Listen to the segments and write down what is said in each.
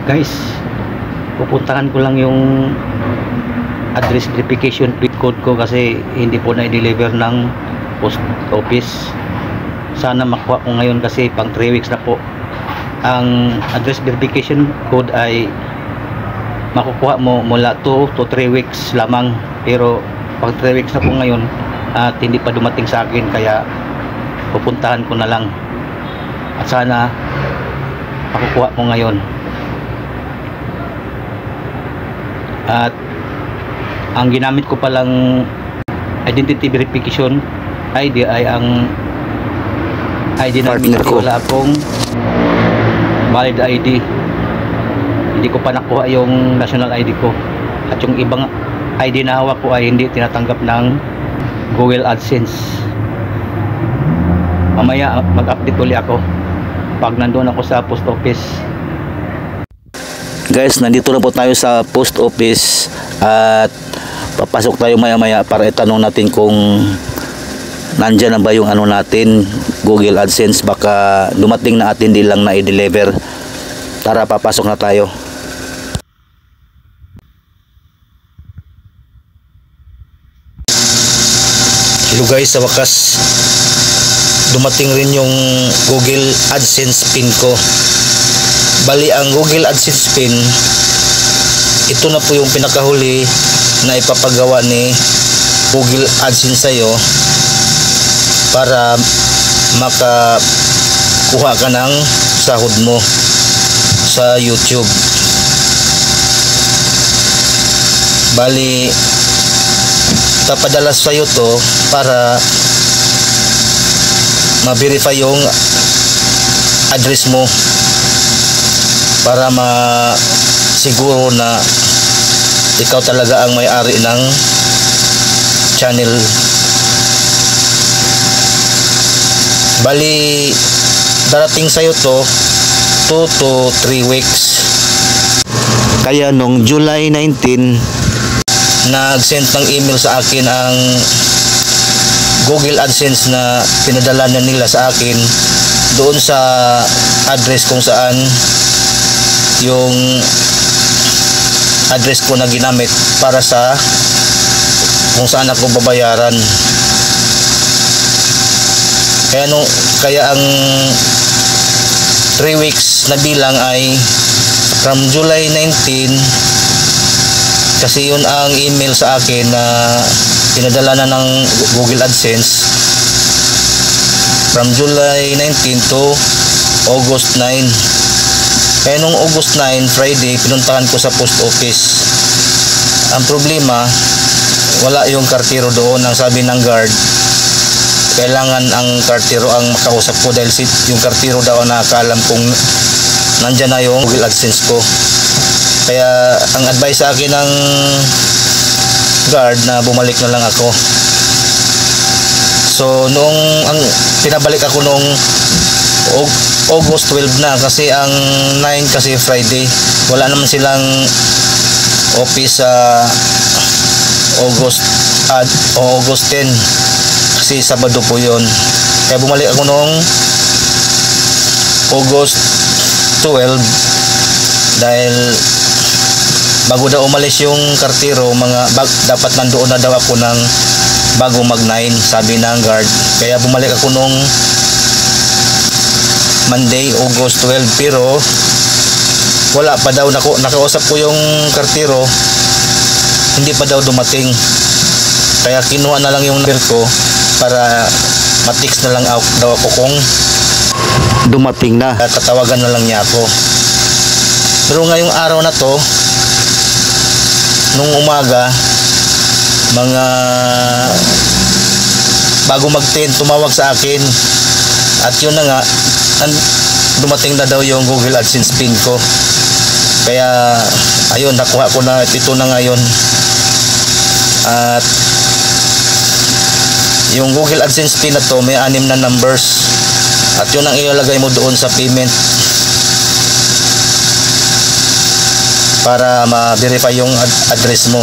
Guys, pupuntahan ko lang yung address verification code ko kasi hindi po na-deliver ng post office. Sana makuha ko ngayon kasi pang 3 weeks na po. Ang address verification code ay makukuha mo mula 2 to 3 weeks lamang, pero pang 3 weeks na po ngayon at hindi pa dumating sa akin, kaya pupuntahan ko na lang at sana makukuha ko ngayon. At ang ginamit ko palang identity verification ID ay ang ID namin kasi wala akong valid ID. Hindi ko pa nakuha yung national ID ko, at yung ibang ID na hawak ko ay hindi tinatanggap ng Google AdSense. Mamaya mag-update ulit ako pag nandoon ako sa post office. Guys, nandito na po tayo sa post office at papasok tayo maya-maya para itanong natin kung nandyan na ba yung ano natin, Google AdSense. Baka dumating na at hindi lang na i-deliver. Tara, papasok na tayo. Hello guys, sa wakas dumating rin yung Google AdSense pin ko. Bali, ang Google AdSense pin, ito na po yung pinakahuli na ipapagawa ni Google AdSense sa'yo para makakuha ka ng sahod mo sa YouTube. Bali, papadala sa'yo to para ma-verify yung address mo, para masiguro na ikaw talaga ang may-ari ng channel. Bali, darating sa'yo to 2 to 3 weeks. Kaya nung July 19, nag-send ng email sa akin ang Google AdSense na pinadala na nila sa akin doon sa address kung saan yung address ko na ginamit para sa kung saan ako babayaran. Kaya ang 3 weeks na bilang ay from July 19, kasi yun ang email sa akin na pinadala na ng Google AdSense, from July 19 to August 9. Kaya nung August 9, Friday, pinuntahan ko sa post office. Ang problema, wala yung kartiro doon. Ang sabi ng guard, kailangan ang kartiro ang makausap ko dahil yung kartiro daw na nakakaalam kung nandyan na yung Google AdSense ko. Kaya ang advice sa akin ng guard na bumalik na lang ako. So noong pinabalik ako noong August 12 na, kasi ang 9 kasi Friday, wala naman silang office sa August 10 kasi Sabado po yun. Kaya bumalik ako noong August 12 dahil bago daw umalis yung kartiro, dapat nandoon na daw ako ng bago mag 9, sabi ng guard. Kaya bumalik ako nung Monday, August 12, pero wala pa daw. Nakausap ko yung kartiro, hindi pa daw dumating. Kaya kinuha na lang yung number ko para matix na lang daw ako kung dumating na. Tatawagan na lang niya ako. Pero ngayong araw na to, nung umaga, mga bago mag-10, tumawag sa akin. At yun na nga, dumating na daw yung Google AdSense pin ko. Kaya ayun, nakuha ko na. Ito na ngayon. At yung Google AdSense pin na to, may 6 na numbers. At yun ang ilalagay mo doon sa payment para ma-verify yung address mo.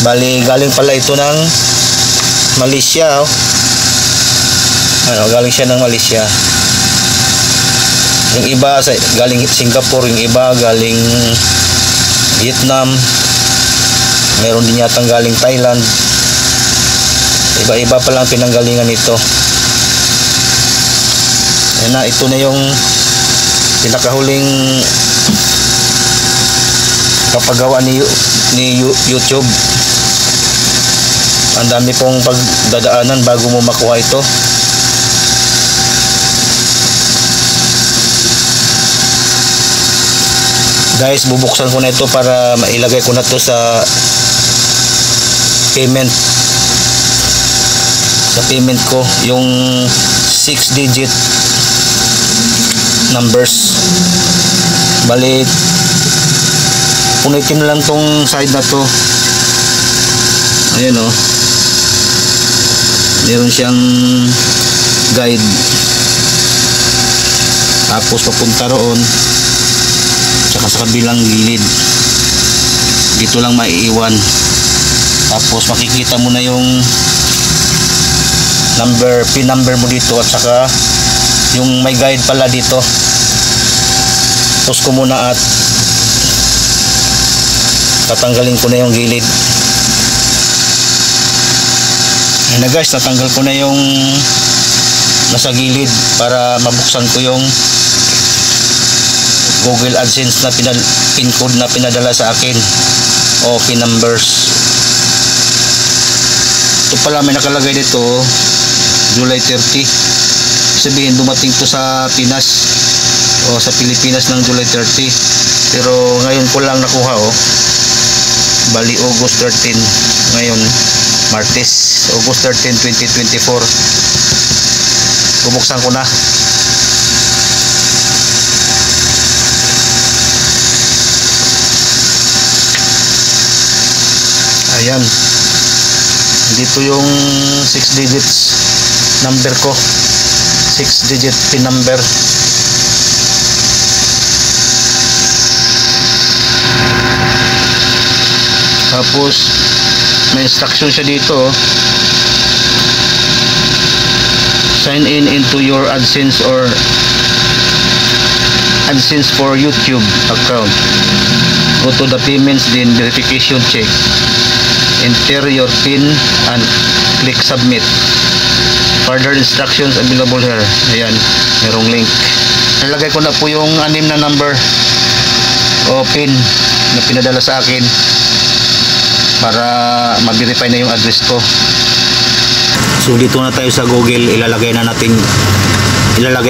Bali, galing pala ito ng Malaysia. Galing siya ng Malaysia. Yung iba galing Singapore, yung iba galing Vietnam, meron din yatang galing Thailand. Iba-iba pa lang pinanggalingan nito. Yan na, ito na yung pinakahuling kapagawa ni YouTube. Ang dami pong pagdadaanan bago mo makuha ito. Guys, bubuksan ko na ito para mailagay ko na to sa payment ko, yung 6-digit numbers. Balik punitin lang tong side na to. Ayun oh, meron siyang guide, tapos papunta roon, tsaka sa kabilang gilid dito lang maiiwan. Tapos makikita mo na yung pin number mo dito, at saka yung may guide pala dito. Tapos ko muna at tatanggalin ko na yung gilid. Ayan na guys, natanggal ko na yung nasa gilid para mabuksan ko yung Google AdSense na pin code na pinadala sa akin, o pin numbers. Ito pala may nakalagay dito July 30. Sabihin dumating to sa Pinas o sa Pilipinas ng July 30, pero ngayon ko lang nakuha oh. Bali August 13 ngayon, Martes, August 13, 2024. Bubuksan ko na. Ayan, dito yung 6 digits number ko, 6 digit pin number. Tapos may instruction siya dito, sign in into your AdSense or AdSense for YouTube account. Go to the payments, then verification check, enter your PIN and click submit. Further instructions available here. Ayan, merong link. Nilagay ko na po yung 6 na number o PIN na pinadala sa akin para ma-verify na yung address ko. So dito na tayo sa Google, ilalagay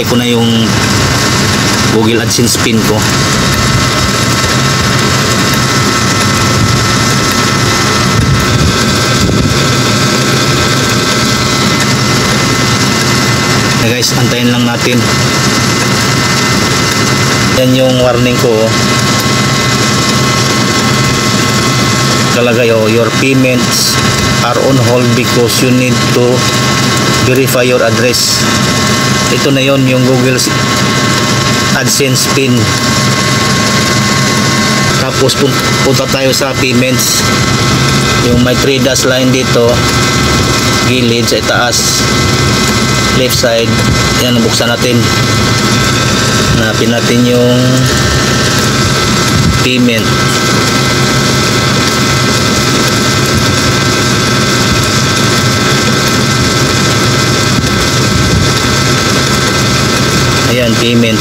ko na yung Google AdSense PIN ko. Guys, antayin lang natin. Yan yung warning ko oh. Kalagay oh, your payments are on hold because you need to verify your address. Ito na yon, yung Google AdSense PIN. Tapos punta tayo sa payments, yung may 3 dash line dito gilid sa itaas left side. Yan, buksan natin, hanapin natin yung payment. Ayan, payment.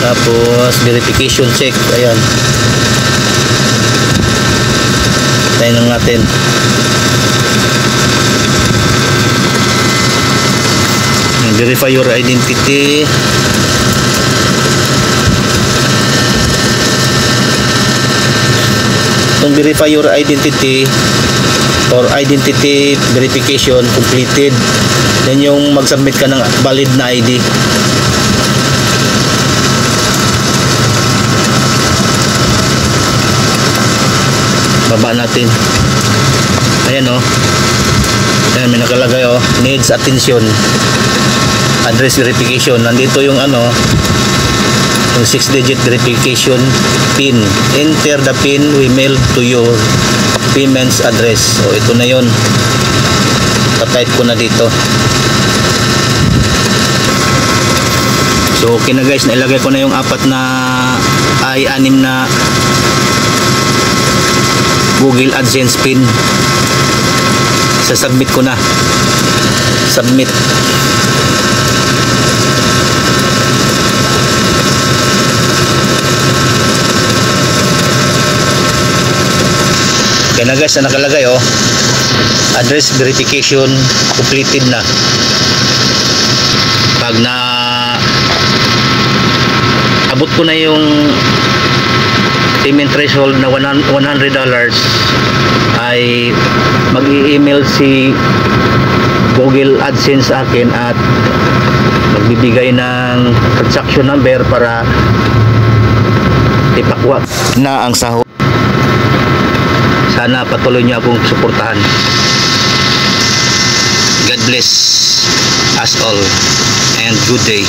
Tapos verification check. Ayan, tayo lang natin. Verify your identity. Kung verify your identity or identity verification completed, yan yung mag-submit ka ng valid na ID. Baba natin. Ayan oh. Ayan, may nakalagay oh, needs attention, address verification. Nandito yung ano, yung 6-digit verification PIN. Enter the PIN we mailed to your payments address. So ito na yon. pa-type ko na dito. So okay na guys, nailagay ko na yung 6 na Google AdSense pin. Sasubmit ko na. Submit. Kaya na guys, na nakalagay address verification completed na. Pag na abot ko na yung payment threshold na $100 ay mag-i-email si Google AdSense sa akin at magbibigay ng transaction number para ipakwa na ang sahod. Sana patuloy niyo akong suportahan. God bless us all and good day.